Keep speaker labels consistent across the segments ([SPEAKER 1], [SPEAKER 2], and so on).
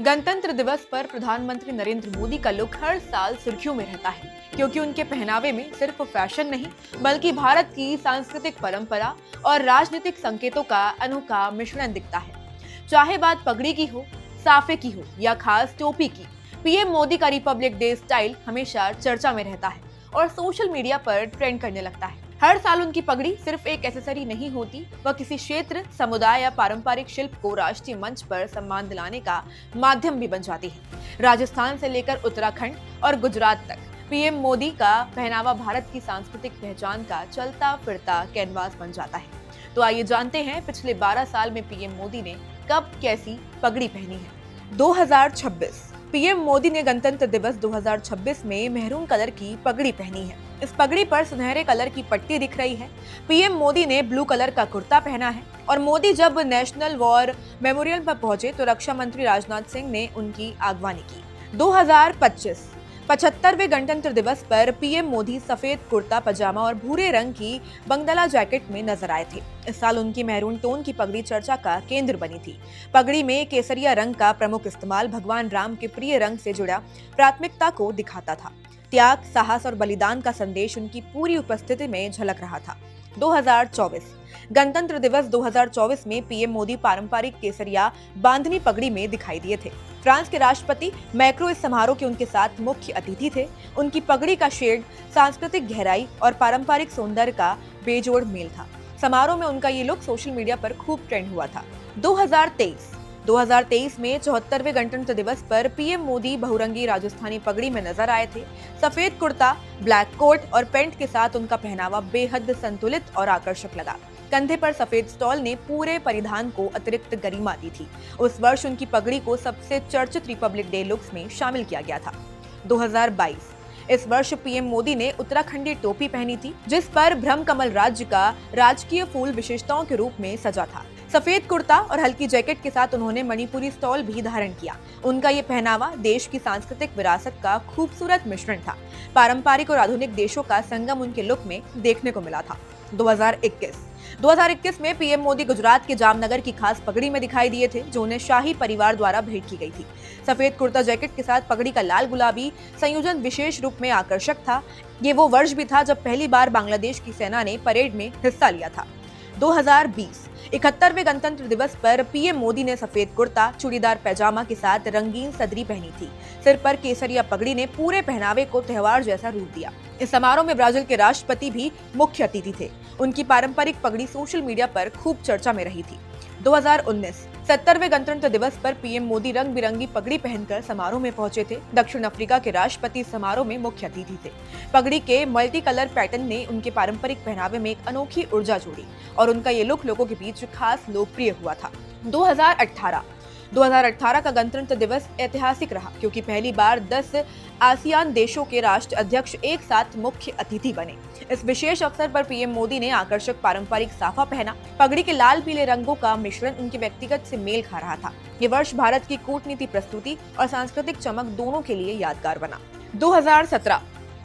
[SPEAKER 1] गणतंत्र दिवस पर प्रधानमंत्री नरेंद्र मोदी का लुक हर साल सुर्खियों में रहता है, क्योंकि उनके पहनावे में सिर्फ फैशन नहीं बल्कि भारत की सांस्कृतिक परंपरा और राजनीतिक संकेतों का अनोखा मिश्रण दिखता है। चाहे बात पगड़ी की हो, साफे की हो या खास टोपी की, पीएम मोदी का रिपब्लिक डे स्टाइल हमेशा चर्चा में रहता है और सोशल मीडिया पर ट्रेंड करने लगता है। हर साल उनकी पगड़ी सिर्फ एक एक्सेसरी नहीं होती, वह किसी क्षेत्र, समुदाय या पारंपरिक शिल्प को राष्ट्रीय मंच पर सम्मान दिलाने का माध्यम भी बन जाती है। राजस्थान से लेकर उत्तराखंड और गुजरात तक पीएम मोदी का पहनावा भारत की सांस्कृतिक पहचान का चलता फिरता कैनवास बन जाता है। तो आइए जानते हैं पिछले 12 साल में पीएम मोदी ने कब कैसी पगड़ी पहनी है। 2026 पीएम मोदी ने गणतंत्र दिवस 2026 में मेहरून कलर की पगड़ी पहनी है। इस पगड़ी पर सुनहरे कलर की पट्टी दिख रही है। पीएम मोदी ने ब्लू कलर का कुर्ता पहना है और मोदी जब नेशनल वॉर मेमोरियल पर पहुंचे तो रक्षा मंत्री राजनाथ सिंह ने उनकी आगवानी की। 2025 75वें गणतंत्र दिवस पर पीएम मोदी सफेद कुर्ता पजामा और भूरे रंग की बंगला जैकेट में नजर आए थे। इस साल उनकी मेहरून टोन की पगड़ी चर्चा का केंद्र बनी थी। पगड़ी में केसरिया रंग का प्रमुख इस्तेमाल भगवान राम के प्रिय रंग से जुड़ा प्राथमिकता को दिखाता था। त्याग, साहस और बलिदान का संदेश उनकी पूरी उपस्थिति में झलक रहा था। 2024 गणतंत्र दिवस 2024 में पीएम मोदी पारंपरिक केसरिया बांधनी पगड़ी में दिखाई दिए थे। फ्रांस के राष्ट्रपति मैक्रो इस समारोह के उनके साथ मुख्य अतिथि थे। उनकी पगड़ी का शेड सांस्कृतिक गहराई और पारंपरिक सौंदर्य का बेजोड़ मेल था। समारोह में उनका ये लुक सोशल मीडिया पर खूब ट्रेंड हुआ था। 2023 में 74वें गणतंत्र दिवस पर पीएम मोदी बहुरंगी राजस्थानी पगड़ी में नजर आए थे। सफेद कुर्ता, ब्लैक कोट और पैंट के साथ उनका पहनावा बेहद संतुलित और आकर्षक लगा। कंधे पर सफेद स्टॉल ने पूरे परिधान को अतिरिक्त गरिमा दी थी। उस वर्ष उनकी पगड़ी को सबसे चर्चित रिपब्लिक डे लुक्स में शामिल किया गया था। 2022 इस वर्ष पीएम मोदी ने उत्तराखंडी टोपी पहनी थी, जिस पर ब्रह्म कमल राज्य का राजकीय फूल विशेषताओं के रूप में सजा था। सफेद कुर्ता और हल्की जैकेट के साथ उन्होंने मणिपुरी स्टॉल भी धारण किया। उनका ये पहनावा देश की सांस्कृतिक विरासत का खूबसूरत मिश्रण था। पारंपरिक और आधुनिक देशों का संगम उनके लुक में देखने को मिला था। 2021 में पीएम मोदी गुजरात के जामनगर की खास पगड़ी में दिखाई दिए थे, जो उन्हें शाही परिवार द्वारा भेंट की गई थी। सफेद कुर्ता जैकेट के साथ पगड़ी का लाल गुलाबी संयोजन विशेष रूप में आकर्षक था। ये वो वर्ष भी था जब पहली बार बांग्लादेश की सेना ने परेड में हिस्सा लिया था। 2020 71वें गणतंत्र दिवस पर पीएम मोदी ने सफेद कुर्ता, चूड़ीदार पैजामा के साथ रंगीन सदरी पहनी थी। सिर पर केसरिया पगड़ी ने पूरे पहनावे को त्योहार जैसा रूप दिया। इस समारोह में ब्राजील के राष्ट्रपति भी मुख्य अतिथि थे। उनकी पारंपरिक पगड़ी सोशल मीडिया पर खूब चर्चा में रही थी। 2019 70वें गणतंत्र दिवस पर पीएम मोदी रंग बिरंगी पगड़ी पहनकर समारोह में पहुंचे थे। दक्षिण अफ्रीका के राष्ट्रपति समारोह में मुख्य अतिथि थे। पगड़ी के मल्टी कलर पैटर्न ने उनके पारंपरिक पहनावे में एक अनोखी ऊर्जा जोड़ी और उनका ये लुक लोगों के बीच खास लोकप्रिय हुआ था। 2018 का गणतंत्र दिवस ऐतिहासिक रहा, क्योंकि पहली बार 10 आसियान देशों के राष्ट्र अध्यक्ष एक साथ मुख्य अतिथि बने। इस विशेष अवसर पर पीएम मोदी ने आकर्षक पारंपरिक साफा पहना। पगड़ी के लाल पीले रंगों का मिश्रण उनके व्यक्तिगत से मेल खा रहा था। ये वर्ष भारत की कूटनीति प्रस्तुति और सांस्कृतिक चमक दोनों के लिए यादगार बना। 2017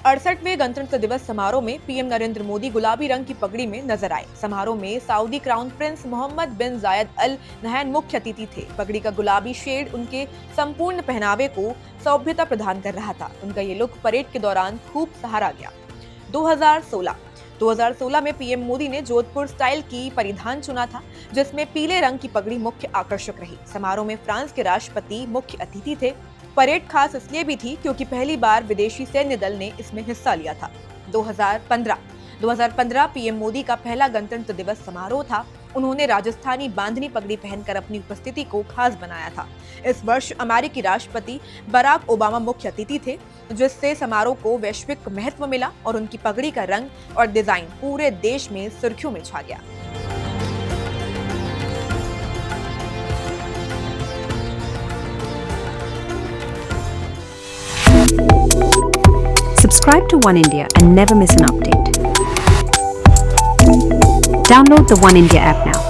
[SPEAKER 1] 68वें गणतंत्र दिवस समारोह में पीएम नरेंद्र मोदी गुलाबी रंग की पगड़ी में नजर आए। समारोह में सऊदी क्राउन प्रिंस मोहम्मद बिन जायद अल नहयान मुख्य अतिथि थे। पगड़ी का गुलाबी शेड उनके संपूर्ण पहनावे को सौभ्यता प्रदान कर रहा था। उनका ये लुक परेड के दौरान खूब सराहा गया। 2016 में पीएम मोदी ने जोधपुर स्टाइल की परिधान चुना था, जिसमें पीले रंग की पगड़ी मुख्य आकर्षक रही। समारोह में फ्रांस के राष्ट्रपति मुख्य अतिथि थे। परेड खास इसलिए भी थी क्योंकि पहली बार विदेशी सैन्य दल ने इसमें हिस्सा लिया था। 2015 पीएम मोदी का पहला गणतंत्र दिवस समारोह था। उन्होंने राजस्थानी बांधनी पगड़ी पहनकर अपनी उपस्थिति को खास बनाया था। इस वर्ष अमेरिकी राष्ट्रपति बराक ओबामा मुख्य अतिथि थे, जिससे समारोह को वैश्विक महत्व मिला और उनकी पगड़ी का रंग और डिजाइन पूरे देश में सुर्खियों में छा गया।
[SPEAKER 2] Subscribe to One India and never miss an update. Download the One India app now.